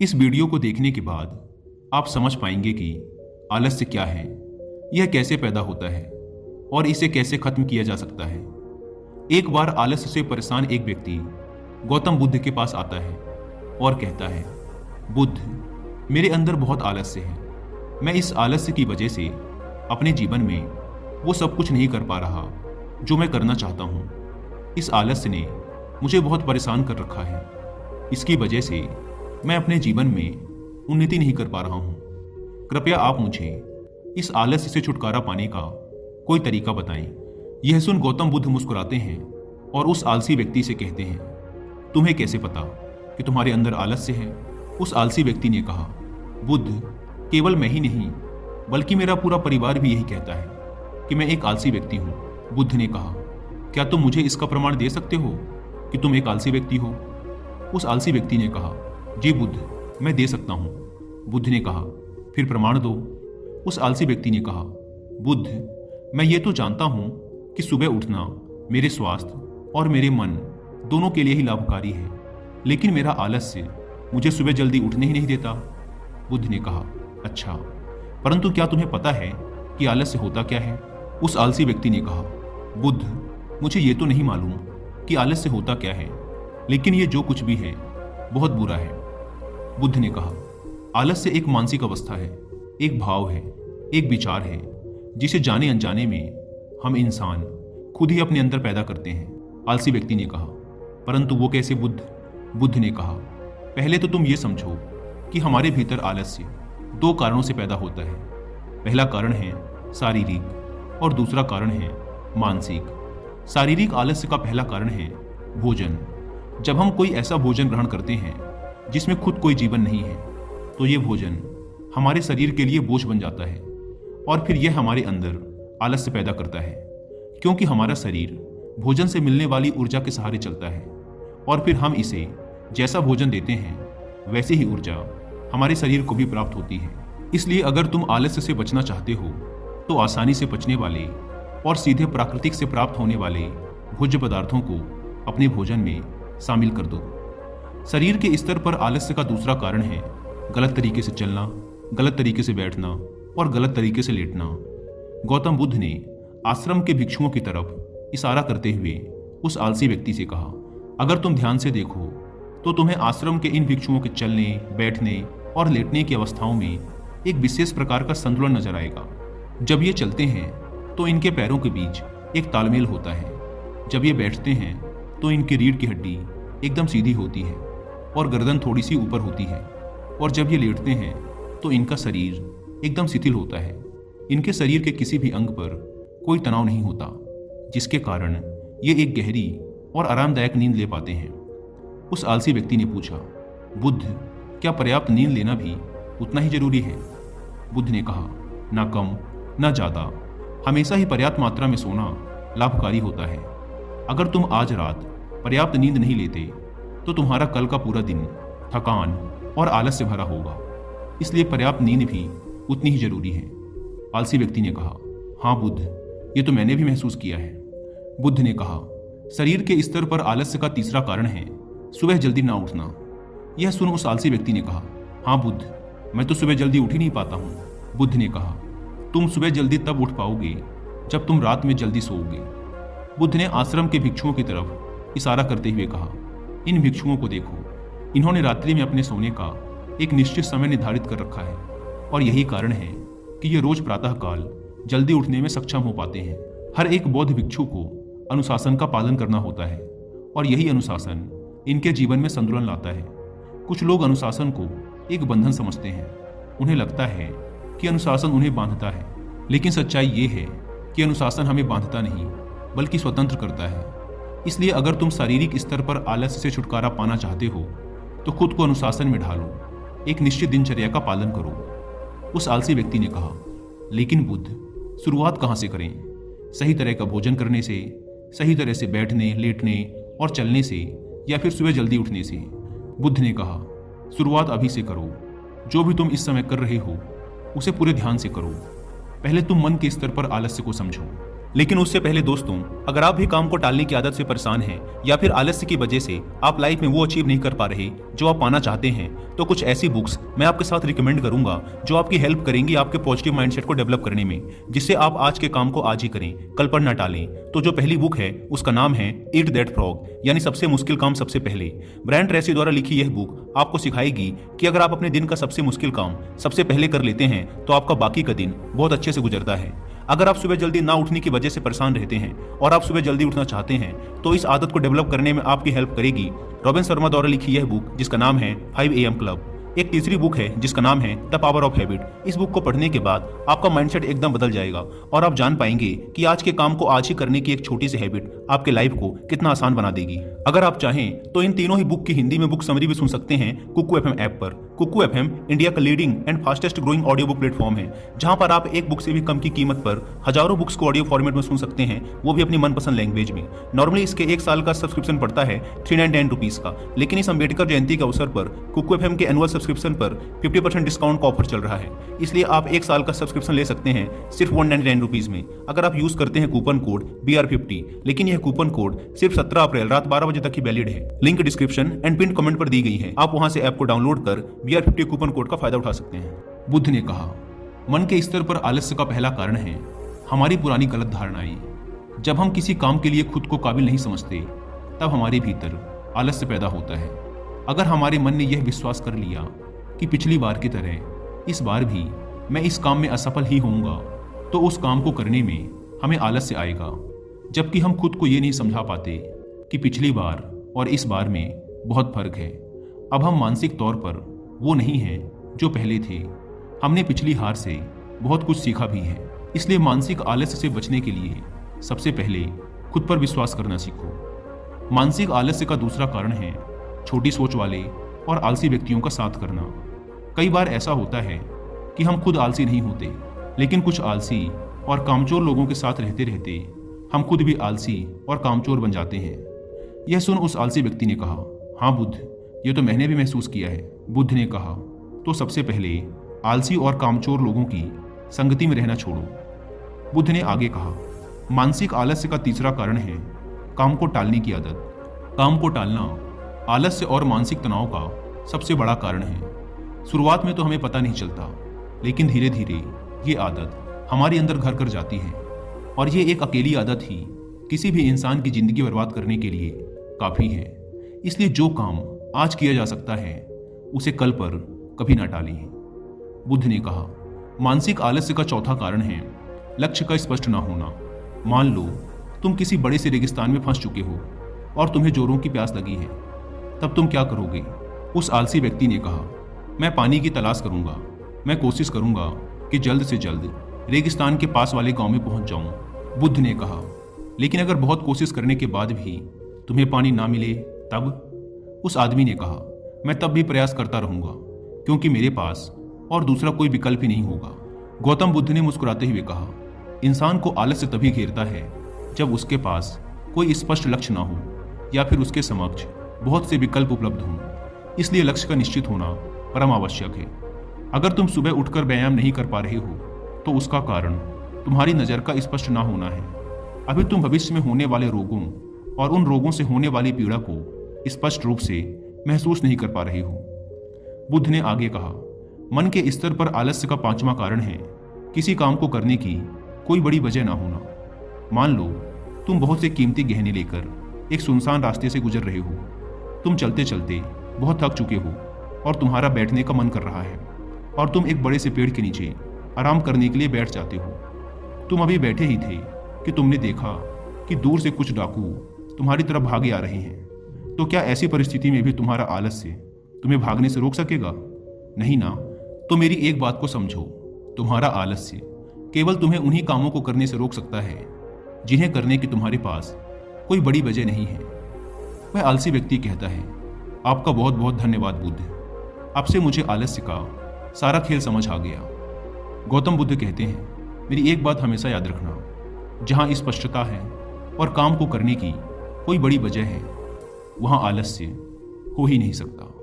इस वीडियो को देखने के बाद आप समझ पाएंगे कि आलस्य क्या है, यह कैसे पैदा होता है और इसे कैसे खत्म किया जा सकता है। एक बार आलस्य से परेशान एक व्यक्ति गौतम बुद्ध के पास आता है और कहता है, बुद्ध, मेरे अंदर बहुत आलस्य है। मैं इस आलस्य की वजह से अपने जीवन में वो सब कुछ नहीं कर पा रहा जो मैं करना चाहता हूँ। इस आलस्य ने मुझे बहुत परेशान कर रखा है। इसकी वजह से मैं अपने जीवन में उन्नति नहीं कर पा रहा हूँ। कृपया आप मुझे इस आलस्य से छुटकारा पाने का कोई तरीका बताएं। यह सुन गौतम बुद्ध मुस्कुराते हैं और उस आलसी व्यक्ति से कहते हैं, तुम्हें कैसे पता कि तुम्हारे अंदर आलस्य है? उस आलसी व्यक्ति ने कहा, बुद्ध, केवल मैं ही नहीं बल्कि मेरा पूरा परिवार भी यही कहता है कि मैं एक आलसी व्यक्ति हूँ। बुद्ध ने कहा, क्या तुम मुझे इसका प्रमाण दे सकते हो कि तुम एक आलसी व्यक्ति हो? उस आलसी व्यक्ति ने कहा, जी बुद्ध, मैं दे सकता हूँ। बुद्ध ने कहा, फिर प्रमाण दो। उस आलसी व्यक्ति ने कहा, बुद्ध, मैं ये तो जानता हूँ कि सुबह उठना मेरे स्वास्थ्य और मेरे मन दोनों के लिए ही लाभकारी है, लेकिन मेरा आलस्य मुझे सुबह जल्दी उठने ही नहीं देता। बुद्ध ने कहा, अच्छा, परंतु क्या तुम्हें पता है कि आलस्य होता क्या है? उस आलसी व्यक्ति ने कहा, बुद्ध, मुझे ये तो नहीं मालूम कि आलस्य होता क्या है, लेकिन ये जो कुछ भी है बहुत बुरा है। बुद्ध ने कहा, आलस्य एक मानसिक अवस्था है, एक भाव है, एक विचार है जिसे जाने अनजाने में हम इंसान खुद ही अपने अंदर पैदा करते हैं। आलसी व्यक्ति ने कहा, परंतु वो कैसे बुद्ध? बुद्ध ने कहा, पहले तो तुम ये समझो कि हमारे भीतर आलस्य दो कारणों से पैदा होता है। पहला कारण है शारीरिक और दूसरा कारण है मानसिक। शारीरिक आलस्य का पहला कारण है भोजन। जब हम कोई ऐसा भोजन ग्रहण करते हैं जिसमें खुद कोई जीवन नहीं है, तो ये भोजन हमारे शरीर के लिए बोझ बन जाता है और फिर यह हमारे अंदर आलस्य पैदा करता है, क्योंकि हमारा शरीर भोजन से मिलने वाली ऊर्जा के सहारे चलता है और फिर हम इसे जैसा भोजन देते हैं वैसे ही ऊर्जा हमारे शरीर को भी प्राप्त होती है। इसलिए अगर तुम आलस्य से बचना चाहते हो तो आसानी से पचने वाले और सीधे प्राकृतिक से प्राप्त होने वाले भोज्य पदार्थों को अपने भोजन में शामिल कर दो। शरीर के स्तर पर आलस्य का दूसरा कारण है गलत तरीके से चलना, गलत तरीके से बैठना और गलत तरीके से लेटना। गौतम बुद्ध ने आश्रम के भिक्षुओं की तरफ इशारा करते हुए उस आलसी व्यक्ति से कहा, अगर तुम ध्यान से देखो तो तुम्हें आश्रम के इन भिक्षुओं के चलने, बैठने और लेटने की अवस्थाओं में एक विशेष प्रकार का संतुलन नजर आएगा। जब ये चलते हैं तो इनके पैरों के बीच एक तालमेल होता है। जब ये बैठते हैं तो इनकी रीढ़ की हड्डी एकदम सीधी होती है और गर्दन थोड़ी सी ऊपर होती है, और जब ये लेटते हैं तो इनका शरीर एकदम शिथिल होता है। इनके शरीर के किसी भी अंग पर कोई तनाव नहीं होता, जिसके कारण ये एक गहरी और आरामदायक नींद ले पाते हैं। उस आलसी व्यक्ति ने पूछा, बुद्ध, क्या पर्याप्त नींद लेना भी उतना ही जरूरी है? बुद्ध ने कहा, ना कम ना ज़्यादा, हमेशा ही पर्याप्त मात्रा में सोना लाभकारी होता है। अगर तुम आज रात पर्याप्त नींद नहीं लेते तो तुम्हारा कल का पूरा दिन थकान और आलस से भरा होगा। इसलिए पर्याप्त नींद भी उतनी ही जरूरी है। आलसी व्यक्ति ने कहा, हाँ बुद्ध, ये तो मैंने भी महसूस किया है। बुद्ध ने कहा, शरीर के स्तर पर आलस्य का तीसरा कारण है सुबह जल्दी ना उठना। यह सुन उस आलसी व्यक्ति ने कहा, हाँ बुद्ध, मैं तो सुबह जल्दी उठ ही नहीं पाता हूँ। बुद्ध ने कहा, तुम सुबह जल्दी तब उठ पाओगे जब तुम रात में जल्दी सोओगे। बुद्ध ने आश्रम के भिक्षुओं की तरफ इशारा करते हुए कहा, इन भिक्षुओं को देखो, इन्होंने रात्रि में अपने सोने का एक निश्चित समय निर्धारित कर रखा है और यही कारण है कि ये रोज प्रातःकाल जल्दी उठने में सक्षम हो पाते हैं। हर एक बौद्ध भिक्षु को अनुशासन का पालन करना होता है और यही अनुशासन इनके जीवन में संतुलन लाता है। कुछ लोग अनुशासन को एक बंधन समझते हैं। उन्हें लगता है कि अनुशासन उन्हें बांधता है, लेकिन सच्चाई ये है कि अनुशासन हमें बांधता नहीं बल्कि स्वतंत्र करता है। इसलिए अगर तुम शारीरिक स्तर पर आलस्य से छुटकारा पाना चाहते हो तो खुद को अनुशासन में ढालो, एक निश्चित दिनचर्या का पालन करो। उस आलसी व्यक्ति ने कहा, लेकिन बुद्ध, शुरुआत कहाँ से करें? सही तरह का भोजन करने से, सही तरह से बैठने, लेटने और चलने से, या फिर सुबह जल्दी उठने से? बुद्ध ने कहा, शुरुआत अभी से करो। जो भी तुम इस समय कर रहे हो उसे पूरे ध्यान से करो। पहले तुम मन के स्तर पर आलस्य को समझो। लेकिन उससे पहले दोस्तों, अगर आप भी काम को टालने की आदत से परेशान हैं या फिर आलस्य की वजह से आप लाइफ में वो अचीव नहीं कर पा रहे जो आप पाना चाहते हैं, तो कुछ ऐसी बुक्स मैं आपके साथ रिकमेंड करूंगा जो आपकी हेल्प करेंगी आपके पॉजिटिव माइंडसेट को डेवलप करने में, जिससे आप आज के काम को आज ही करें, कल पर न टालें। तो जो पहली बुक है उसका नाम है ईट दैट फ्रॉग, यानी सबसे मुश्किल काम सबसे पहले। ब्रायन ट्रेसी द्वारा लिखी यह बुक आपको सिखाएगी कि अगर आप अपने दिन का सबसे मुश्किल काम सबसे पहले कर लेते हैं तो आपका बाकी का दिन बहुत अच्छे से गुजरता है। अगर आप सुबह जल्दी ना उठने की वजह से परेशान रहते हैं और आप सुबह जल्दी उठना चाहते हैं तो इस आदत को डेवलप करने में आपकी हेल्प करेगी रॉबिन शर्मा द्वारा लिखी यह बुक जिसका नाम है 5 AM क्लब। एक तीसरी बुक है जिसका नाम है द पावर ऑफ हैबिट। इस बुक को पढ़ने के बाद आपका माइंडसेट एकदम बदल जाएगा और आप जान पाएंगे कि आज के काम को आज ही करने की एक छोटी सी हैबिट आपके लाइफ को कितना आसान बना देगी। अगर आप चाहें तो इन तीनों ही बुक की हिंदी में बुक समरी भी सुन सकते हैं कुकू FM ऐप पर। कुकू FM इंडिया का leading and fastest growing audio book platform है, जहां पर आप एक बुक से भी कम की कीमत पर हजारों बुक्स को ऑडियो फॉर्मेट में सुन सकते हैं, वो भी अपनी मनपसंद लैंग्वेज में। नॉर्मली इसके 1 साल का सब्सक्रिप्शन पड़ता है 399 रुपीज का, लेकिन इस अम्बेडकर जयंती के अवसर पर कुकू FM के एनुअल सब्सक्रिप्शन पर 50% डिस्काउंट का ऑफर चल रहा है, इसलिए आप 1 साल का सब्सक्रिप्शन ले सकते हैं सिर्फ 199 रुपीज में, अगर आप यूज करते हैं कूपन कोड BR50। लेकिन यह कूपन कोड सिर्फ 17 अप्रैल रात 12 बजे तक ही वैलिड है। Link description and pin comment पर दी गई है, आप वहां से ऐप को डाउनलोड कर BR50 कूपन कोड का फायदा उठा सकते हैं। बुद्ध ने कहा, मन के स्तर पर आलस्य का पहला कारण है हमारी पुरानी गलत धारणाएं। जब हम किसी काम के लिए खुद को काबिल नहीं समझते तब हमारे भीतर आलस्य पैदा होता है। अगर हमारे मन ने यह विश्वास कर लिया कि पिछली बार की तरह इस बार भी मैं इस काम में असफल ही होऊंगा, तो उस काम को करने में हमें आलस्य आएगा। जबकि हम खुद को ये नहीं समझा पाते कि पिछली बार और इस बार में बहुत फर्क है। अब हम मानसिक तौर पर वो नहीं हैं जो पहले थे। हमने पिछली हार से बहुत कुछ सीखा भी है। इसलिए मानसिक आलस्य से बचने के लिए सबसे पहले खुद पर विश्वास करना सीखो। मानसिक आलस्य का दूसरा कारण है छोटी सोच वाले और आलसी व्यक्तियों का साथ करना। कई बार ऐसा होता है कि हम खुद आलसी नहीं होते, लेकिन कुछ आलसी और कामचोर लोगों के साथ रहते रहते हम खुद भी आलसी और कामचोर बन जाते हैं। यह सुन उस आलसी व्यक्ति ने कहा, हाँ बुद्ध, ये तो मैंने भी महसूस किया है। बुद्ध ने कहा, तो सबसे पहले आलसी और कामचोर लोगों की संगति में रहना छोड़ो। बुद्ध ने आगे कहा, मानसिक आलस्य का तीसरा कारण है काम को टालने की आदत। काम को टालना आलस्य और मानसिक तनाव का सबसे बड़ा कारण है। शुरुआत में तो हमें पता नहीं चलता, लेकिन धीरे धीरे ये आदत हमारे अंदर घर कर जाती है, और ये एक अकेली आदत ही किसी भी इंसान की जिंदगी बर्बाद करने के लिए काफ़ी है। इसलिए जो काम आज किया जा सकता है उसे कल पर कभी ना टालें। बुद्ध ने कहा, मानसिक आलस्य का चौथा कारण है लक्ष्य का स्पष्ट ना होना। मान लो तुम किसी बड़े से रेगिस्तान में फंस चुके हो और तुम्हें जोरों की प्यास लगी है, तब तुम क्या करोगे? उस आलसी व्यक्ति ने कहा, मैं पानी की तलाश करूंगा। मैं कोशिश करूंगा कि जल्द से जल्द रेगिस्तान के पास वाले गांव में पहुंच जाऊं। बुद्ध ने कहा, लेकिन अगर बहुत कोशिश करने के बाद भी तुम्हें पानी ना मिले तब? उस आदमी ने कहा, मैं तब भी प्रयास करता रहूंगा, क्योंकि मेरे पास और दूसरा कोई विकल्प ही नहीं होगा। गौतम बुद्ध ने मुस्कुराते हुए कहा, इंसान को आलस्य तभी घेरता है जब उसके पास कोई स्पष्ट लक्ष्य ना हो या फिर उसके समक्ष बहुत से विकल्प उपलब्ध हों। इसलिए लक्ष्य का निश्चित होना परम आवश्यक है। अगर तुम सुबह उठकर व्यायाम नहीं कर पा रहे हो तो उसका कारण तुम्हारी नज़र का स्पष्ट ना होना है। अभी तुम भविष्य में होने वाले रोगों और उन रोगों से होने वाली पीड़ा को स्पष्ट रूप से महसूस नहीं कर पा रहे हो। बुद्ध ने आगे कहा, मन के स्तर पर आलस्य का पांचवा कारण है किसी काम को करने की कोई बड़ी वजह ना होना। मान लो तुम बहुत से कीमती गहने लेकर एक सुनसान रास्ते से गुजर रहे हो। तुम चलते चलते बहुत थक चुके हो और तुम्हारा बैठने का मन कर रहा है, और तुम एक बड़े से पेड़ के नीचे आराम करने के लिए बैठ जाते हो। तुम अभी बैठे ही थे कि तुमने देखा कि दूर से कुछ डाकू तुम्हारी तरफ भागे आ रहे हैं। तो क्या ऐसी परिस्थिति में भी तुम्हारा आलस्य तुम्हें भागने से रोक सकेगा? नहीं ना। तो मेरी एक बात को समझो, तुम्हारा आलस्य केवल तुम्हें उन्हीं कामों को करने से रोक सकता है जिन्हें करने की तुम्हारे पास कोई बड़ी वजह नहीं है। वह आलसी व्यक्ति कहता है, आपका बहुत बहुत धन्यवाद बुद्ध, आपसे मुझे आलस्य का सारा खेल समझ आ गया। गौतम बुद्ध कहते हैं, मेरी एक बात हमेशा याद रखना, जहाँ स्पष्टता है और काम को करने की कोई बड़ी वजह है, वहाँ आलस्य हो ही नहीं सकता।